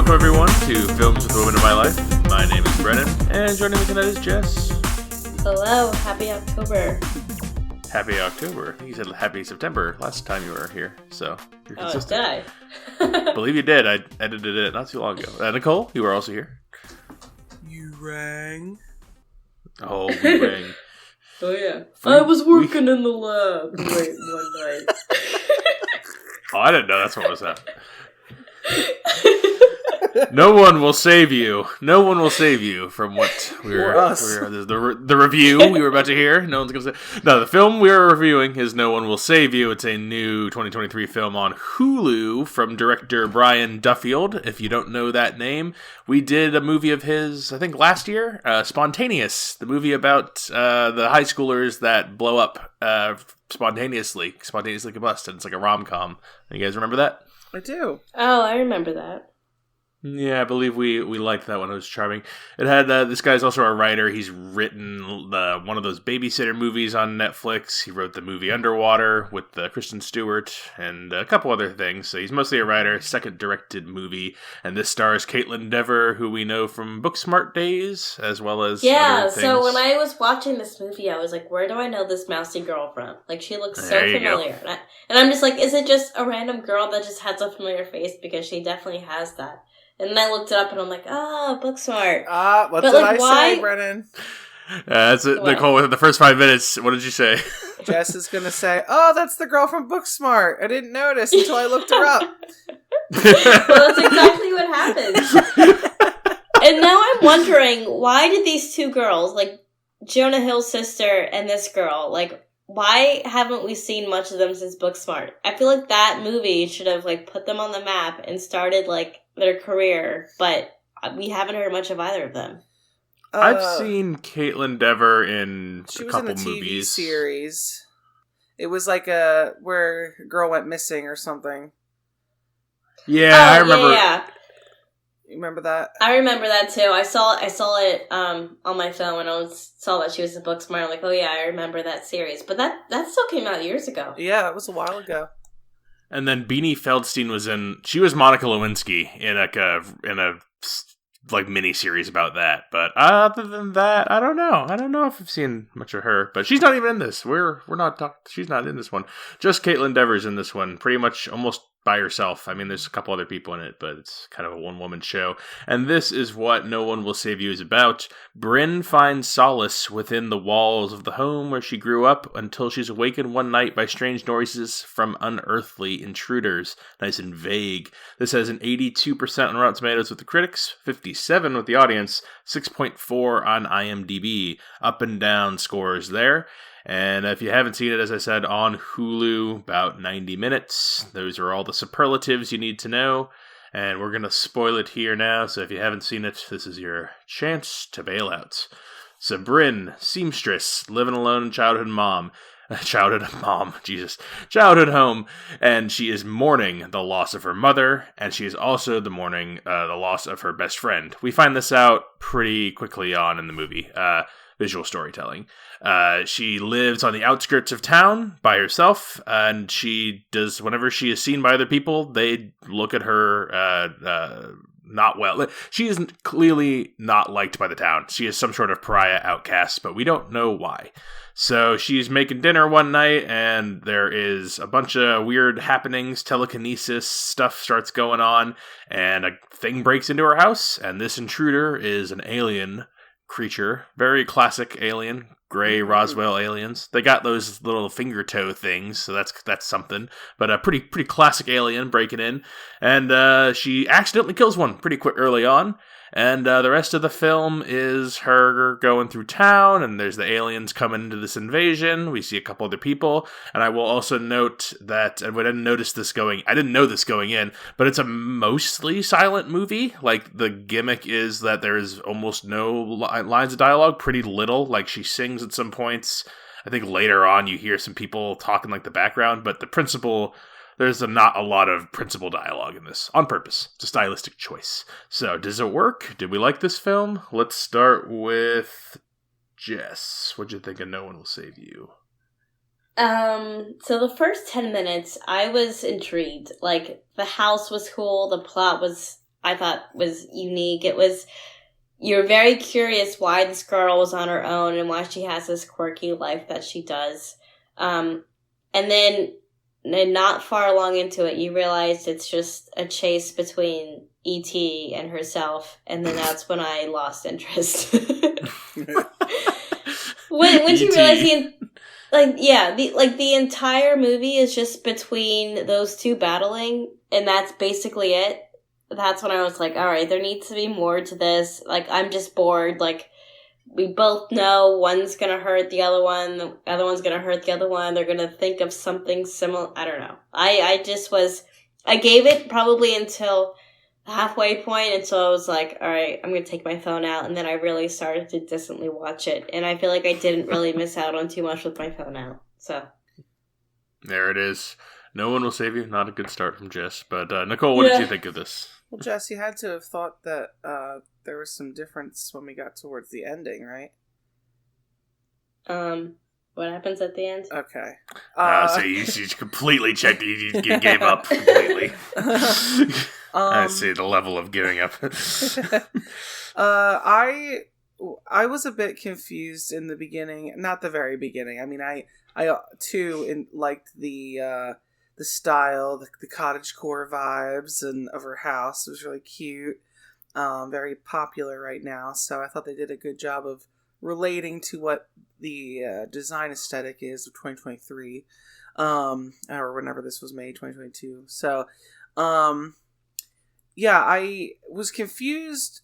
Welcome everyone to Films with the Women of My Life. My name is Brennan, and joining me tonight is Jess. Hello, happy October. Happy October. I think you said happy September last time you were here, so you're consistent. Oh, did I? Believe you did. I edited it not too long ago. Nicole, you were also here. You rang. Oh, we rang. Oh, yeah. I was working in the lab late one night. Oh, I didn't know that's what was happening. No one will save you. No one will save you from what the review we were about to hear. No one's going to say. No, the film we are reviewing is No One Will Save You. It's a new 2023 film on Hulu from director Brian Duffield. If you don't know that name, we did a movie of his, I think last year, Spontaneous, the movie about the high schoolers that blow up spontaneously combust, and it's like a rom-com. You guys remember that? I do. Oh, I remember that. Yeah, I believe we liked that one. It was charming. It had this guy's also a writer. He's written one of those babysitter movies on Netflix. He wrote the movie Underwater with Kristen Stewart and a couple other things. So he's mostly a writer. Second directed movie, and this stars Caitlin Dever, who we know from Booksmart days, as well as other things. So when I was watching this movie, I was like, "Where do I know this mousy girl from? Like, she looks so familiar." And I'm just like, "Is it just a random girl that just has a familiar face?" Because she definitely has that. And then I looked it up, and I'm like, Booksmart. What did I say, Brennan? That's it, Nicole. Within the first 5 minutes, what did you say? Jess is going to say, that's the girl from Booksmart. I didn't notice until I looked her up. Well, that's exactly what happened. And now I'm wondering, why did these two girls, like Jonah Hill's sister and this girl, like, why haven't we seen much of them since Booksmart? I feel like that movie should have, like, put them on the map and started, like, their career, but we haven't heard much of either of them. I've seen Caitlin Dever in a couple movies. She was in a TV series. It was like where a girl went missing or something. Yeah, I remember. Yeah. You remember that? I remember that too. I saw it on my phone when I saw that she was in Booksmart. I'm like, oh yeah, I remember that series. But that still came out years ago. Yeah, it was a while ago. And then Beanie Feldstein she was Monica Lewinsky in a mini series about that. But other than that, I don't know. I don't know if I've seen much of her. But she's not even in this. She's not in this one. Just Caitlin Dever's in this one. Pretty much almost by herself. I mean, there's a couple other people in it, but it's kind of a one-woman show. And this is what No One Will Save You is about. Bryn finds solace within the walls of the home where she grew up until she's awakened one night by strange noises from unearthly intruders. Nice and vague. This has an 82% on Rotten Tomatoes with the critics, 57% with the audience, 6.4 on IMDb. Up and down scores there. And if you haven't seen it, as I said, on Hulu, about 90 minutes. Those are all the superlatives you need to know. And we're going to spoil it here now, so if you haven't seen it, this is your chance to bail out. So Bryn, seamstress, living alone, childhood home, and she is mourning the loss of her mother, and she is also mourning the loss of her best friend. We find this out pretty quickly on in the movie. Visual storytelling. She lives on the outskirts of town by herself, and whenever she is seen by other people, they look at her not well. She is clearly not liked by the town. She is some sort of pariah outcast, but we don't know why. So she's making dinner one night, and there is a bunch of weird happenings, telekinesis stuff starts going on, and a thing breaks into her house, and this intruder is an alien creature, very classic alien, gray Roswell aliens. They got those little finger toe things, so that's something. But a pretty classic alien breaking in, and she accidentally kills one pretty quick early on. And the rest of the film is her going through town, and there's the aliens coming into this invasion. We see a couple other people, and I will also note that, and I didn't know this going in, but it's a mostly silent movie. Like, the gimmick is that there is almost no lines of dialogue, pretty little. Like, she sings at some points. I think later on you hear some people talking like the background, but there's not a lot of principal dialogue in this, on purpose. It's a stylistic choice. So, does it work? Did we like this film? Let's start with Jess. What'd you think of No One Will Save You? So the first 10 minutes, I was intrigued. Like, the house was cool, the plot was I thought was unique. It was, you're very curious why this girl was on her own and why she has this quirky life that she does. And then not far along into it, you realize it's just a chase between E.T. and herself, and then that's when I lost interest. when you realize the entire movie is just between those two battling, and that's basically it. That's when I was like, all right, there needs to be more to this. Like, I'm just bored. Like, we both know one's gonna hurt the other one, the other one's gonna hurt the other one, they're gonna think of something similar. I don't know. I gave it probably until the halfway point, until I was like, alright, I'm gonna take my phone out, and then I really started to distantly watch it, and I feel like I didn't really miss out on too much with my phone out, so. There it is. No one will save you. Not a good start from Jess, but Nicole, what did you think of this? Well, Jess, you had to have thought that there was some difference when we got towards the ending, right? What happens at the end? Okay. So you completely checked. You gave up completely. I see the level of giving up. I was a bit confused in the beginning. Not the very beginning. I mean, I too liked the style, the cottagecore vibes and of her house. It was really cute. Very popular right now. So I thought they did a good job of relating to what the design aesthetic is of 2023, or whenever this was made, 2022. So, yeah, I was confused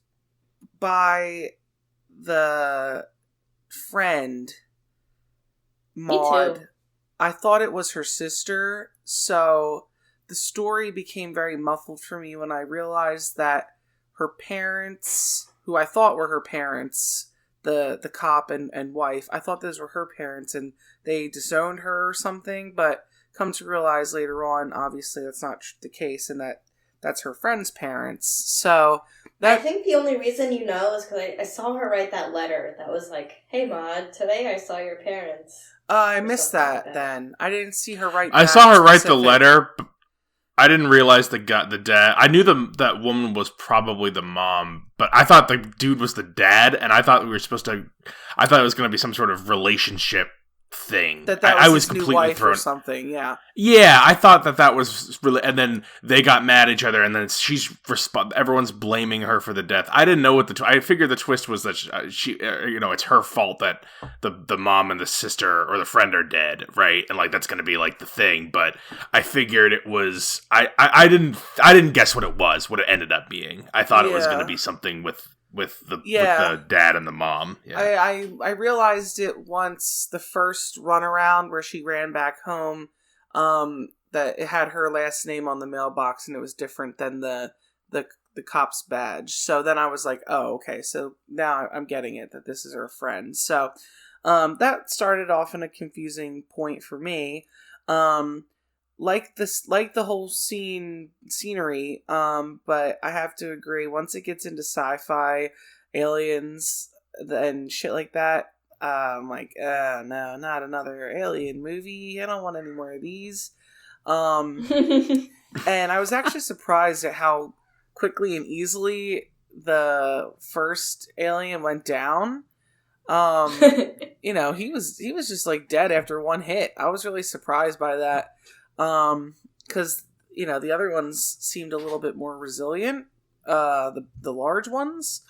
by the friend, Maud. Me too. I thought it was her sister, so the story became very muffled for me when I realized that her parents, who I thought were her parents, the cop and wife, I thought those were her parents and they disowned her or something, but come to realize later on, obviously that's not the case, and that's her friend's parents. So I think the only reason you know is because I saw her write that letter that was like, "Hey, Maud, today I saw your parents." I missed that then. I didn't see her write I saw her write the letter, but I didn't realize the dad. I knew that woman was probably the mom, but I thought the dude was the dad, and I thought I thought it was going to be some sort of relationship thing. I was his completely new wife thrown or something. Yeah. Yeah, I thought that was really, and then they got mad at each other, and then everyone's blaming her for the death. I didn't know what I figured the twist was that she it's her fault that the mom and the sister or the friend are dead, right? And like that's going to be like the thing. But I figured it was I didn't guess what it ended up being. I thought it was going to be something with the dad and the mom. Yeah. I realized it once, the first runaround where she ran back home, that it had her last name on the mailbox and it was different than the cop's badge. So then I was like, oh, okay, so now I'm getting it, that this is her friend. So that started off in a confusing point for me. Like the whole scenery, but I have to agree, once it gets into sci-fi, aliens, and shit like that, I'm like, no, not another alien movie. I don't want any more of these. And I was actually surprised at how quickly and easily the first alien went down. He was just like dead after one hit. I was really surprised by that. Because, the other ones seemed a little bit more resilient, the large ones.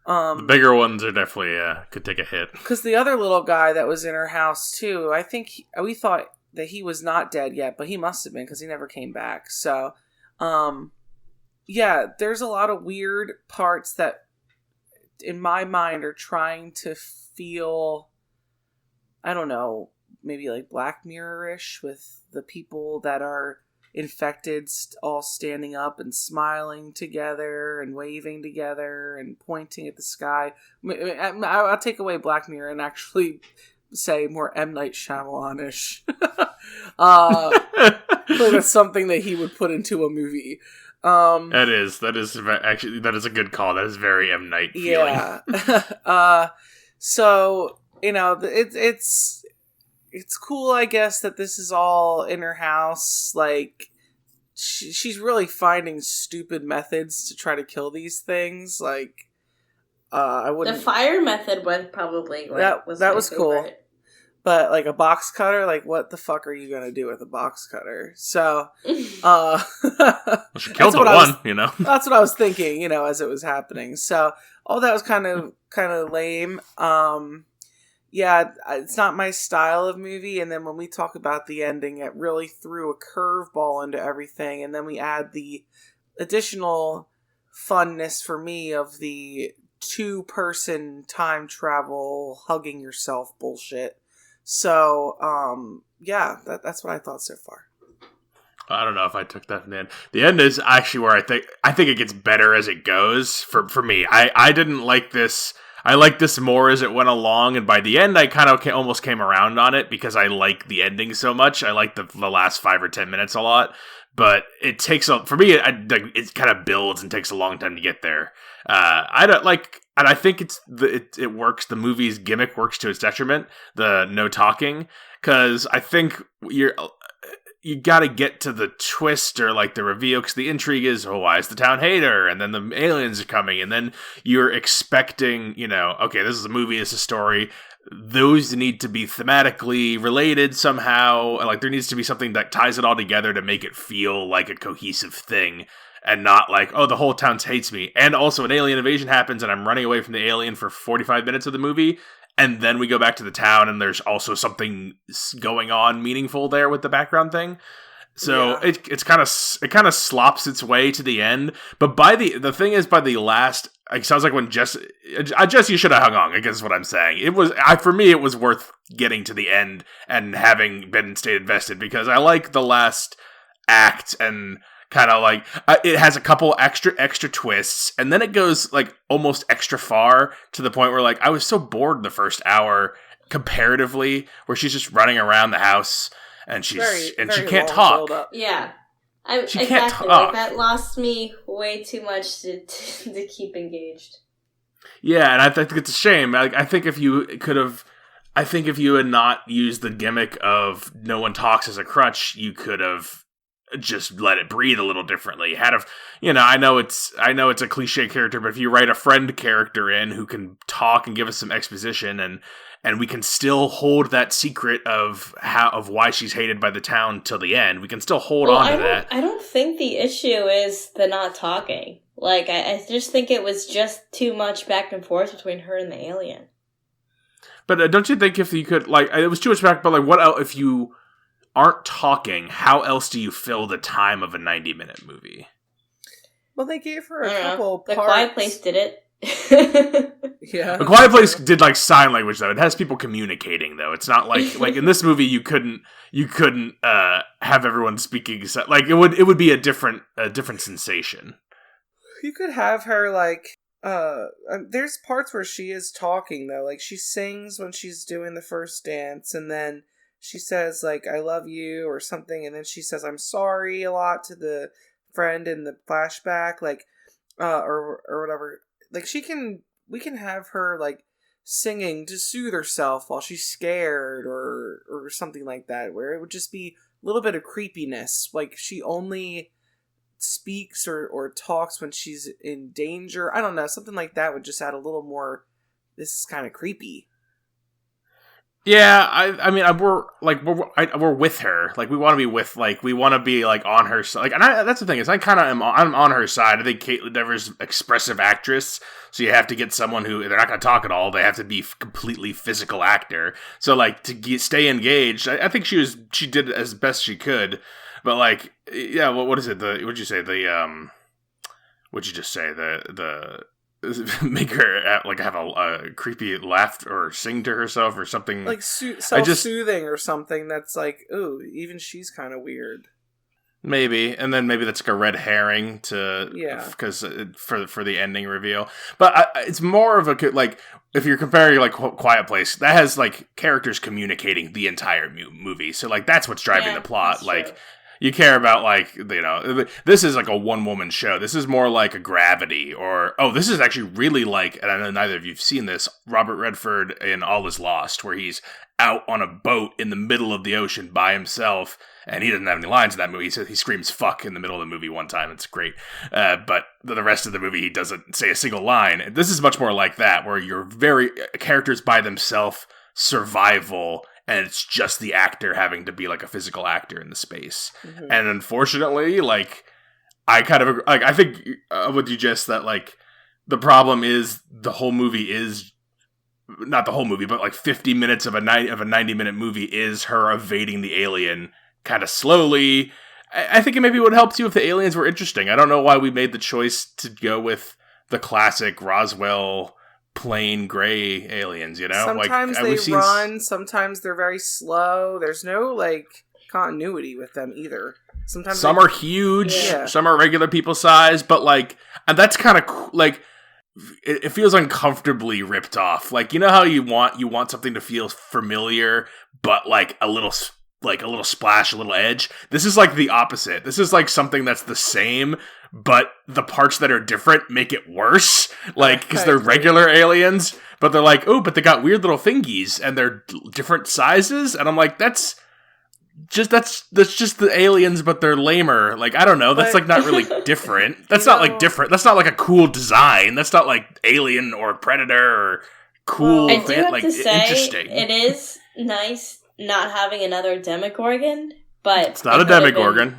The bigger ones are definitely, could take a hit. Because the other little guy that was in her house, too, I think we thought that he was not dead yet, but he must have been, because he never came back. So, there's a lot of weird parts that, in my mind, are trying to feel, I don't know, maybe like Black Mirror-ish, with the people that are infected all standing up and smiling together and waving together and pointing at the sky. I'll take away Black Mirror and actually say more M. Night Shyamalan-ish. That's something that he would put into a movie. That is a good call. That is very M. Night feeling. Yeah. So, it's cool, I guess, that this is all in her house. Like, she's really finding stupid methods to try to kill these things. Like, I wouldn't. The fire method was probably that was cool. But like a box cutter, like what the fuck are you gonna do with a box cutter? So, well, she killed the one, you know. That's what I was thinking, you know, as it was happening. So all that was kind of lame. Yeah, it's not my style of movie. And then when we talk about the ending, it really threw a curveball into everything. And then we add the additional funness for me of the 2-person time travel hugging yourself bullshit. So, yeah, that's what I thought so far. I don't know if I took that from the end. The end is actually where I think it gets better as it goes for me. I didn't like this. I liked this more as it went along, and by the end, I kind of almost came around on it because I like the ending so much. I like the last 5 or 10 minutes a lot, but it takes for me. It kind of builds and takes a long time to get there. I don't like. And I think it works. The movie's gimmick works to its detriment. The no talking, because I think you got to get to the twist or like the reveal. Because the intrigue is, why is the town hate her? And then the aliens are coming, and then you're expecting, okay, this is a movie, it's a story. Those need to be thematically related somehow. Like there needs to be something that ties it all together to make it feel like a cohesive thing. And not like, oh, the whole town hates me. And also an alien invasion happens and I'm running away from the alien for 45 minutes of the movie. And then we go back to the town and there's also something going on meaningful there with the background thing. So yeah. it kind of slops its way to the end. But the thing is, by the last, it sounds like when Jess, you should have hung on, I guess is what I'm saying. For me, it was worth getting to the end and having been stayed invested because I like the last act and kind of like it has a couple extra twists, and then it goes like almost extra far to the point where like I was so bored the first hour comparatively, where she's just running around the house and she can't talk. Yeah, she exactly. Can't talk. Like, that lost me way too much to keep engaged. Yeah, and I think it's a shame. I think if you had not used the gimmick of no one talks as a crutch, you could have just let it breathe a little differently. I know it's a cliche character, but if you write a friend character in who can talk and give us some exposition, and we can still hold that secret of why she's hated by the town till the end, we can still hold on to that. I don't think the issue is the not talking. Like, I just think it was just too much back and forth between her and the alien. But don't you think if you could, like, it was too much back, but like, what else, if you aren't talking, how else do you fill the time of a 90-minute movie? Well, they gave her a couple parts. The Quiet Place did it. Yeah. The Quiet Place did like sign language though. It has people communicating though. It's not like in this movie you couldn't have everyone speaking like it would be a different sensation. You could have her like there's parts where she is talking though. Like she sings when she's doing the first dance, and then she says, like, I love you or something, and then she says, I'm sorry a lot to the friend in the flashback, like, or whatever. Like, we can have her, like, singing to soothe herself while she's scared or something like that, where it would just be a little bit of creepiness. Like, she only speaks or talks when she's in danger. I don't know, something like that would just add a little more, this is kind of creepy. Yeah, I mean, we're with her. Like, we want to be with, like, we want to be, like, on her side. Like, and that's the thing, is I'm on her side. I think Caitlin Dever's an expressive actress, so you have to get someone who, they're not going to talk at all, they have to be completely physical actor. So, like, to stay engaged, I think she did as best she could. But, like, yeah, what is it? What'd you say? What'd you just say? Make her like have a creepy laugh or sing to herself or something like self-soothing or something that's like, ooh, even she's kind of weird. Maybe, and then maybe that's like a red herring because for the ending reveal. But it's more of a like if you're comparing like Quiet Place, that has like characters communicating the entire movie, so like that's what's driving the plot. Like, You care about, like, you know, this is like a one-woman show. This is more like a Gravity, or, this is actually really like, and I know neither of you've seen this, Robert Redford in All Is Lost, where he's out on a boat in the middle of the ocean by himself, and he doesn't have any lines in that movie. He screams fuck in the middle of the movie one time. It's great. But the rest of the movie, he doesn't say a single line. This is much more like that, where you're characters by themselves, survival, and it's just the actor having to be like a physical actor in the space. Mm-hmm. And unfortunately, like, I kind of, like, I think with you, Jess, that, like, the problem is the whole movie is, not the whole movie, but like 50 minutes of a 90-minute movie is her evading the alien kind of slowly. I think it maybe would help too if the aliens were interesting. I don't know why we made the choice to go with the classic Roswell plain gray aliens, you know? Sometimes they run, sometimes they're very slow. There's no, like, continuity with them either. Sometimes some are huge, some are regular people size, but, like, and that's kind of, like, it feels uncomfortably ripped off. Like, you know how you want something to feel familiar, but, like, a little splash, a little edge? This is, like, the opposite. This is, like, something that's the same, but the parts that are different make it worse. Like, because they're regular aliens, but they're like, oh, but they got weird little thingies, and they're different sizes, and I'm like, that's just the aliens, but they're lamer. Like, I don't know, that's, like, not really different. That's not, like, different. That's not, like, a cool design. That's not, like, Alien or Predator or cool, I do have to say, interesting. It is nice not having another Demogorgon, but it's not a Demogorgon.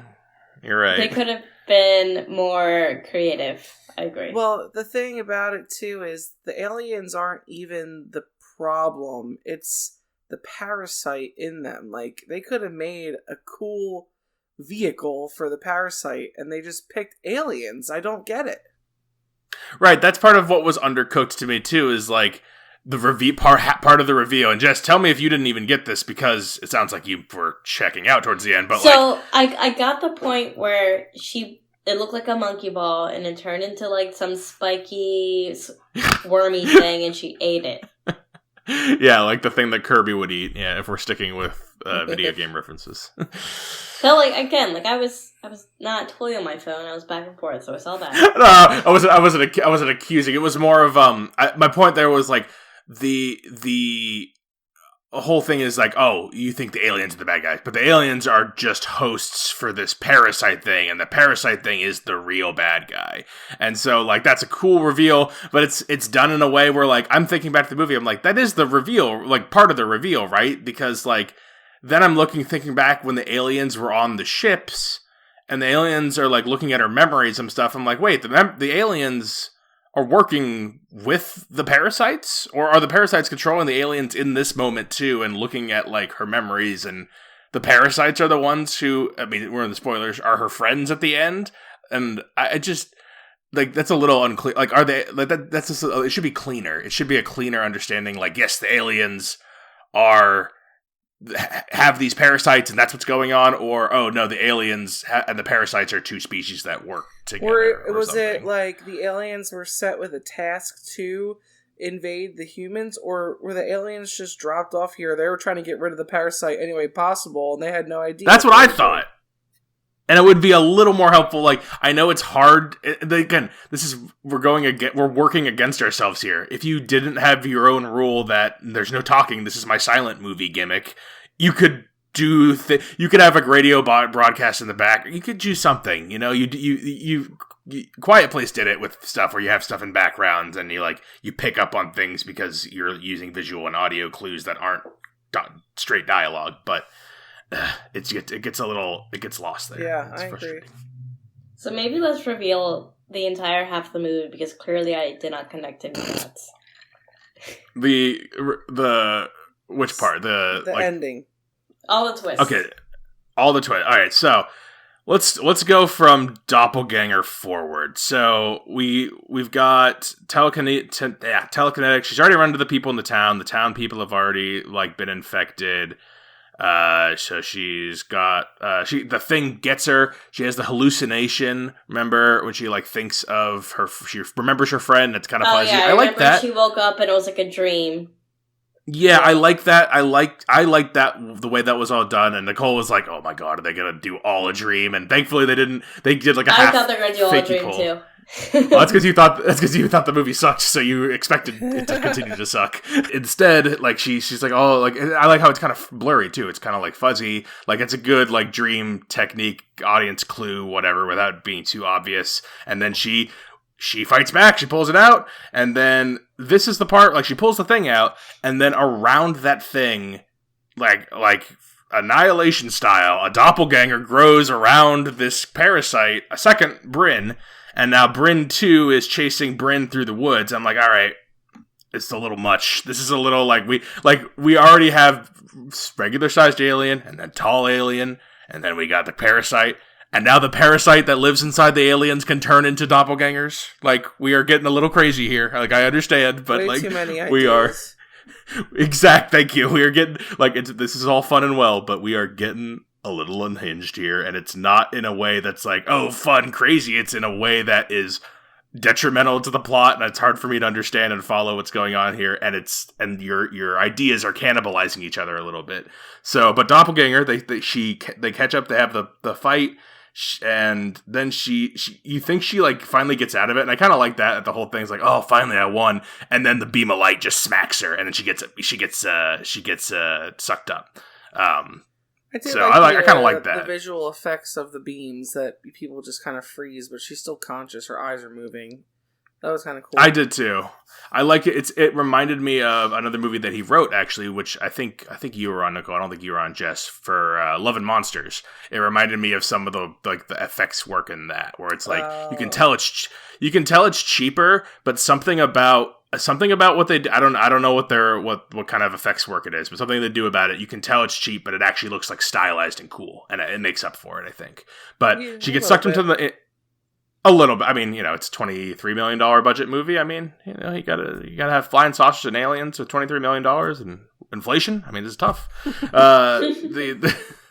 You're right. They could have been more creative. I agree. Well, the thing about it too is the aliens aren't even the problem. It's the parasite in them. Like, they could have made a cool vehicle for the parasite, and they just picked aliens. I don't get it. Right, that's part of what was undercooked to me too. Is like the part of the reveal. And Jess, tell me if you didn't even get this, because it sounds like you were checking out towards the end. But so I got the point where it looked like a monkey ball, and it turned into like some spiky, wormy thing, and she ate it. Yeah, like the thing that Kirby would eat. Yeah, if we're sticking with video game references. So, like, again, like I was not totally on my phone. I was back and forth, so I saw that. No, I wasn't accusing. It was more of my point there was like the whole thing is like, oh, you think the aliens are the bad guys, but the aliens are just hosts for this parasite thing, and the parasite thing is the real bad guy. And so, like, that's a cool reveal, but it's done in a way where, like, I'm thinking back to the movie, I'm like, that is the reveal, like, part of the reveal, right? Because, like, then I'm thinking back when the aliens were on the ships, and the aliens are, like, looking at her memories and stuff. I'm like, wait, the aliens are working with the parasites? Or are the parasites controlling the aliens in this moment too, and looking at, like, her memories, and the parasites are the ones who, I mean, we're in the spoilers, are her friends at the end? And I just, like, that's a little unclear. Like, are they, like, that's just, it should be cleaner. It should be a cleaner understanding, like, yes, the aliens have these parasites and that's what's going on, or, oh no, the aliens and the parasites are two species that work together. Or was it like the aliens were set with a task to invade the humans, or were the aliens just dropped off here? They were trying to get rid of the parasite any way possible, and they had no idea. That's what I thought. And it would be a little more helpful. Like, I know it's hard. Again, we're working against ourselves here. If you didn't have your own rule that there's no talking, this is my silent movie gimmick, you could you could have a radio broadcast in the back. You could do something, you know. You Quiet Place did it with stuff where you have stuff in backgrounds and you pick up on things because you're using visual and audio clues that aren't straight dialogue, but. It gets lost there. Yeah, I agree. So maybe let's reveal the entire half of the movie, because clearly I did not connect any dots. The which part? The ending. All the twists. Okay, all the twists. All right, so let's go from Doppelganger forward. So we've got telekinetic. She's already run into the people in the town. The town people have already been infected. So she's got, the thing gets her, she has the hallucination, remember, when she, thinks of she remembers her friend, it's kind of fuzzy. Yeah, I like that. She woke up and it was like a dream. Yeah, I like that. I like that the way that was all done. And Nicole was like, "Oh my god, are they gonna do all a dream?" And thankfully they didn't. They did like a half. I thought they were gonna do all a dream pull. too. Well, that's because you thought the movie sucked, so you expected it to continue to suck. Instead, like she's like, oh, like I like how it's kind of blurry too. It's kind of like fuzzy. Like it's a good like dream technique, audience clue, whatever, without being too obvious. And then she fights back, she pulls it out, and then this is the part, like she pulls the thing out, and then around that thing, like Annihilation style, a doppelganger grows around this parasite, a second Bryn, and now Bryn 2 is chasing Bryn through the woods. I'm like, all right, it's a little much. This is a little we already have regular sized alien, and then tall alien, and then we got the parasite. And now the parasite that lives inside the aliens can turn into doppelgangers. Like, we are getting a little crazy here. Like, I understand, but way too many ideas. We are thank you. We are getting this is all fun and well, but we are getting a little unhinged here, and it's not in a way that's like, oh, fun, crazy. It's in a way that is detrimental to the plot, and it's hard for me to understand and follow what's going on here. And your ideas are cannibalizing each other a little bit. So, but doppelganger, they catch up. They have the fight. And then you think she like finally gets out of it, and I kind of like that the whole thing's like, oh, finally I won, and then the beam of light just smacks her, and then she gets sucked up. I kind of like that the visual effects of the beams that people just kind of freeze, but she's still conscious. Her eyes are moving. That was kind of cool. I did too. I like it. It reminded me of another movie that he wrote, actually, which I think you were on, Nicole. I don't think you were on, Jess, for Love and Monsters. It reminded me of some of the effects work in that, where it's like you can tell it's cheaper, but something about what they do, I don't know what kind of effects work it is, but something they do about it, you can tell it's cheap, but it actually looks like stylized and cool, and it makes up for it, I think. But she gets sucked into a little bit. I mean, it's $23 million budget movie. I mean, you gotta have flying sausages and aliens with $23 million and inflation. I mean, this is tough.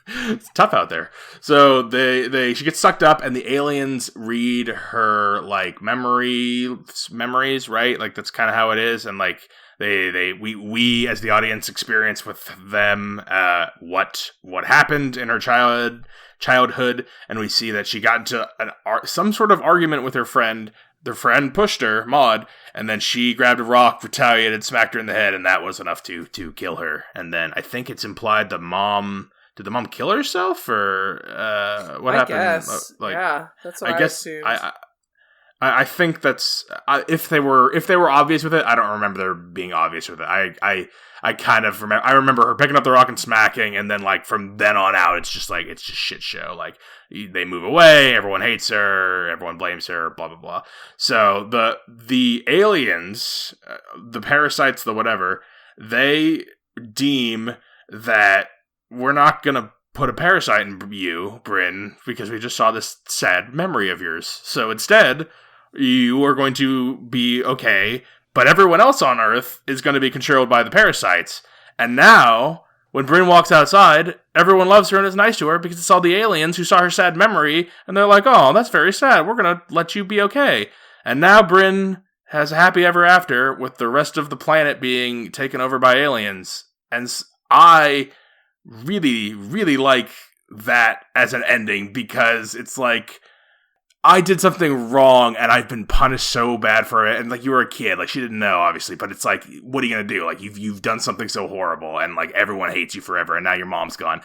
It's tough out there. So she gets sucked up, and the aliens read her like memories, right? Like that's kind of how it is, and like we as the audience experience with them what happened in her childhood, and we see that she got into some sort of argument with her friend. Their friend pushed her, Maud, and then she grabbed a rock, retaliated, smacked her in the head, and that was enough to kill her. And then I think it's implied did the mom kill herself, or what happened? Guess. Yeah, that's what I guess. Assumed. I think that's if they were obvious with it. I don't remember there being obvious with it. I kind of remember. I remember her picking up the rock and smacking, and then like from then on out, it's just shit show. Like they move away, everyone hates her, everyone blames her, blah blah blah. So the aliens, the parasites, the whatever, they deem that we're not gonna put a parasite in you, Bryn, because we just saw this sad memory of yours. So instead, you are going to be okay, but everyone else on Earth is going to be controlled by the parasites. And now, when Bryn walks outside, everyone loves her and is nice to her because it's all the aliens who saw her sad memory, and they're like, oh, that's very sad. We're going to let you be okay. And now Bryn has a happy ever after with the rest of the planet being taken over by aliens. And I really, really like that as an ending, because it's like, I did something wrong and I've been punished so bad for it. And like, you were a kid, like she didn't know, obviously, but it's like, what are you going to do? Like you've done something so horrible, and like everyone hates you forever, and now your mom's gone.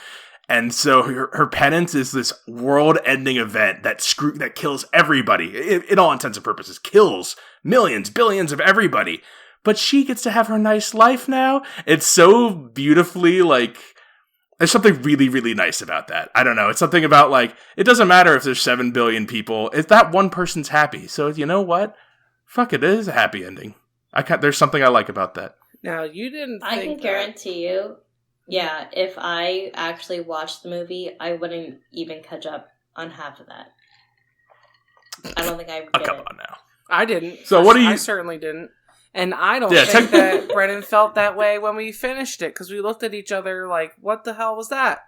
And so her penance is this world-ending event that kills everybody. In all intents and purposes, kills millions, billions of everybody. But she gets to have her nice life now. It's so beautifully like, there's something really, really nice about that. I don't know. It's something about, like, it doesn't matter if there's 7 billion people. If that one person's happy. So, you know what? Fuck it. It is a happy ending. There's something I like about that. Now, you didn't think I can guarantee you, yeah, if I actually watched the movie, I wouldn't even catch up on half of that. I don't think I would get come it. on now. I didn't. So what do you... I certainly didn't. And I don't think that Brennan felt that way when we finished it, because we looked at each other like, what the hell was that?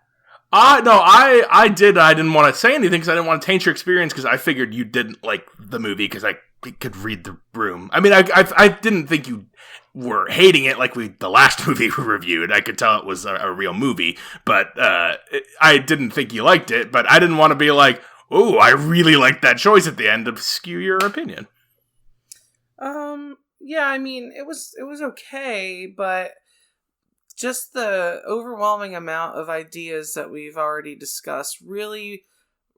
No, I did. I didn't want to say anything because I didn't want to taint your experience, because I figured you didn't like the movie because I could read the room. I mean, I didn't think you were hating it like the last movie we reviewed. I could tell it was a real movie, but I didn't think you liked it, but I didn't want to be like, oh, I really liked that choice at the end to skew your opinion. Yeah, I mean, it was okay, but just the overwhelming amount of ideas that we've already discussed really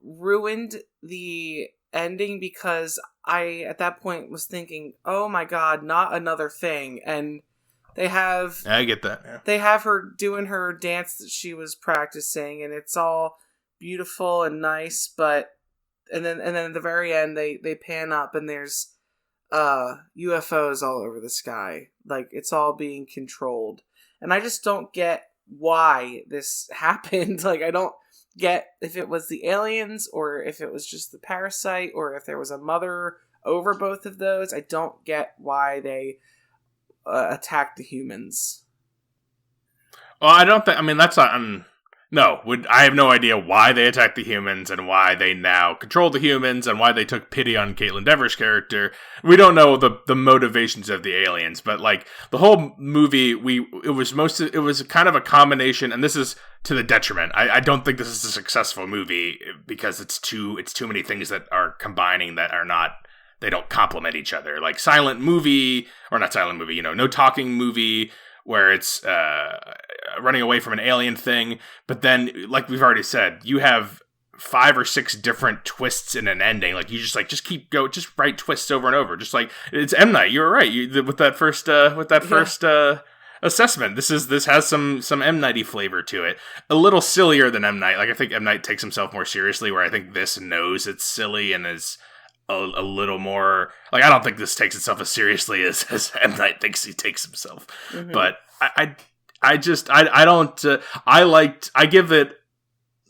ruined the ending, because I, at that point, was thinking, oh my god, not another thing. And I get that. Yeah. They have her doing her dance that she was practicing, and it's all beautiful and nice, but and then at the very end they pan up and there's UFOs all over the sky. Like, it's all being controlled. And I just don't get why this happened. Like, I don't get if it was the aliens or if it was just the parasite or if there was a mother over both of those. I don't get why they attacked the humans. Well, I don't think... I mean, that's not... I have no idea why they attacked the humans and why they now control the humans and why they took pity on Caitlin Dever's character. We don't know the motivations of the aliens, but like the whole movie, it was kind of a combination, and this is to the detriment. I don't think this is a successful movie because it's too many things that are combining that are not. They don't complement each other. Like no talking movie, where it's running away from an alien thing, but then, like we've already said, you have 5 or 6 different twists in an ending. Like, you just write twists over and over. Just like, it's M. Night. You were right. With that first assessment. This has some M. Nighty flavor to it. A little sillier than M. Night. Like, I think M. Night takes himself more seriously, where I think this knows it's silly and is a little more, like, I don't think this takes itself as seriously as M. Night thinks he takes himself. Mm-hmm. But I give it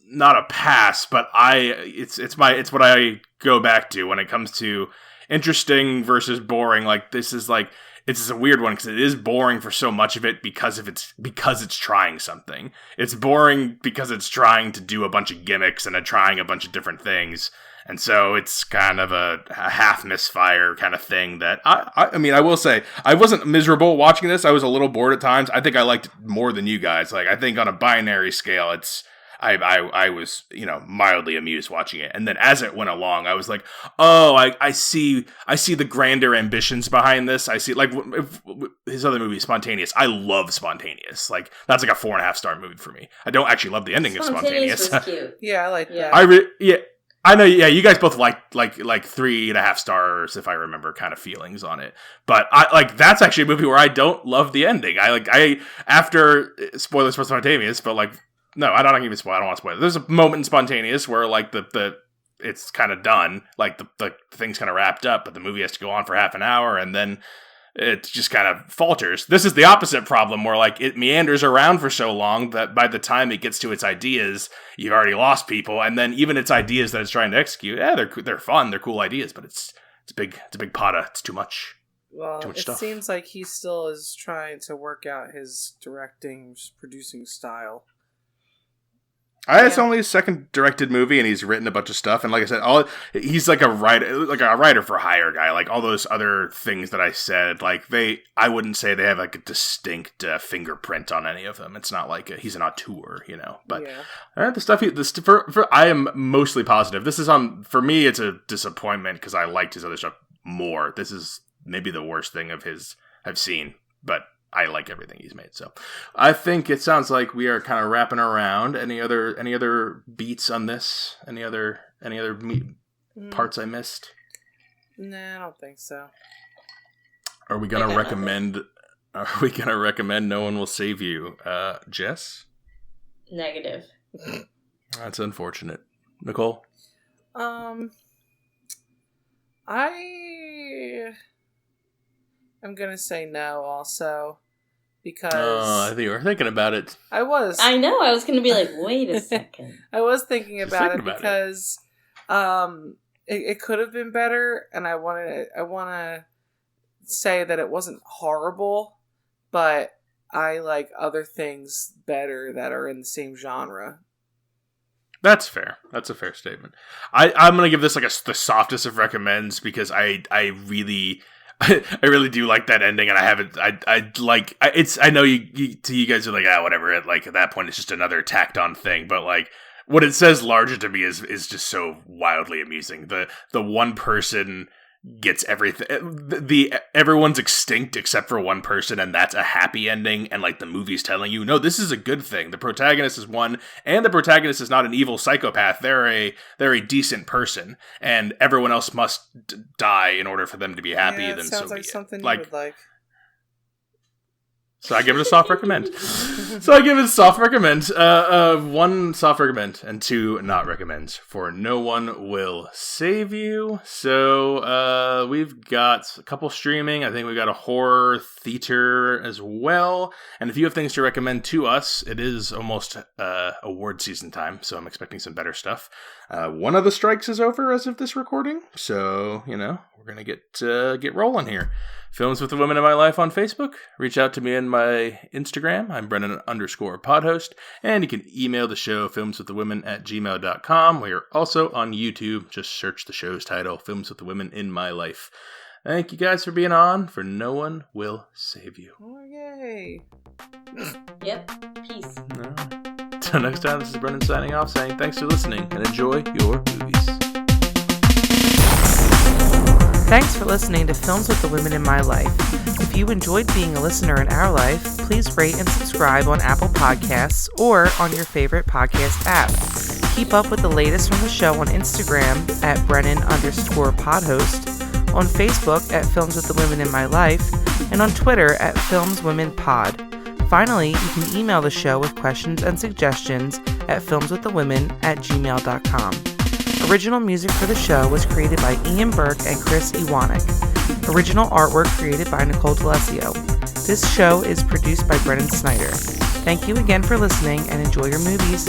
not a pass, but it's what I go back to when it comes to interesting versus boring. Like, this is like, it's a weird one because it is boring for so much of it because it's trying something. It's boring because it's trying to do a bunch of gimmicks and trying a bunch of different things. And so it's kind of a half misfire kind of thing that I mean, I will say I wasn't miserable watching this. I was a little bored at times. I think I liked it more than you guys. Like, I think on a binary scale, I was, mildly amused watching it. And then as it went along, I was like, oh, I see the grander ambitions behind this. I see, like, his other movie, Spontaneous. I love Spontaneous. Like, that's like a 4.5 star movie for me. I don't actually love the ending of Spontaneous. Was cute. Yeah, I like that. I know, yeah, you guys both like 3.5 stars, if I remember, kind of feelings on it. But that's actually a movie where I don't love the ending. After spoilers for Spontaneous, but like, no, I don't even spoil. I don't want to spoil it. There's a moment in Spontaneous where like the it's kind of done, like the thing's kind of wrapped up, but the movie has to go on for half an hour, and then it just kind of falters. This is the opposite problem, where like it meanders around for so long that by the time it gets to its ideas, you've already lost people. And then even its ideas that it's trying to execute, they're fun, they're cool ideas, but it's a big pot of, it's too much. Well, too much it stuff. Seems like he still is trying to work out his directing, producing style. It's only his second directed movie, and he's written a bunch of stuff. And like I said, he's like a writer for hire guy. Like all those other things that I said, like I wouldn't say they have like a distinct fingerprint on any of them. It's not like he's an auteur, But the stuff I am mostly positive. This is for me. It's a disappointment because I liked his other stuff more. This is maybe the worst thing of his I've seen, but I like everything he's made. So I think it sounds like we are kind of wrapping around. Any other beats on this? Any other parts I missed? Nah, I don't think so. Are we gonna recommend? Are we gonna recommend No One Will Save You, Jess? Negative. That's unfortunate. Nicole? I'm gonna say no also, because I think you were thinking about it. I was. I know. I was gonna be like, wait a second. I was thinking about it because it could have been better, and I want to say that it wasn't horrible, but I like other things better that are in the same genre. That's fair. That's a fair statement. I'm gonna give this like the softest of recommends because I really. I really do like that ending, and I haven't. I know you guys are like, whatever. Like at that point, it's just another tacked on thing. But like, what it says larger to me is just so wildly amusing. The one person gets everything. Everyone's extinct except for one person, and that's a happy ending. And like the movie's telling you, no, this is a good thing. The protagonist is one, and the protagonist is not an evil psychopath. They're a decent person, and everyone else must die in order for them to be happy. Yeah, then sounds so like be something it. you would like. So I give it a soft recommend. One soft recommend and 2 not recommends for No One Will Save You. So we've got a couple streaming. I think we've got a horror theater as well. And if you have things to recommend to us, it is almost award season time, so I'm expecting some better stuff. One of the strikes is over as of this recording, so we're gonna get rolling here. Films with the Women in My Life on Facebook. Reach out to me on my Instagram. I'm Brennan_podhost. And you can email the show, filmswiththewomen@gmail.com. We are also on YouTube. Just search the show's title, Films with the Women in My Life. Thank you guys for being on for No One Will Save You. Oh, yay. Yep. Peace. Until next time, this is Brennan signing off, saying thanks for listening and enjoy your movies. Thanks for listening to Films with the Women in My Life. If you enjoyed being a listener in our life, please rate and subscribe on Apple Podcasts or on your favorite podcast app. Keep up with the latest from the show on Instagram at Brennan_podhost, on Facebook at Films with the Women in My Life, and on Twitter at FilmsWomenPod. Finally, you can email the show with questions and suggestions at filmswiththewomen@gmail.com. Original music for the show was created by Ian Burke and Chris Iwanek. Original artwork created by Nicole D'Alessio. This show is produced by Brennan Snyder. Thank you again for listening and enjoy your movies.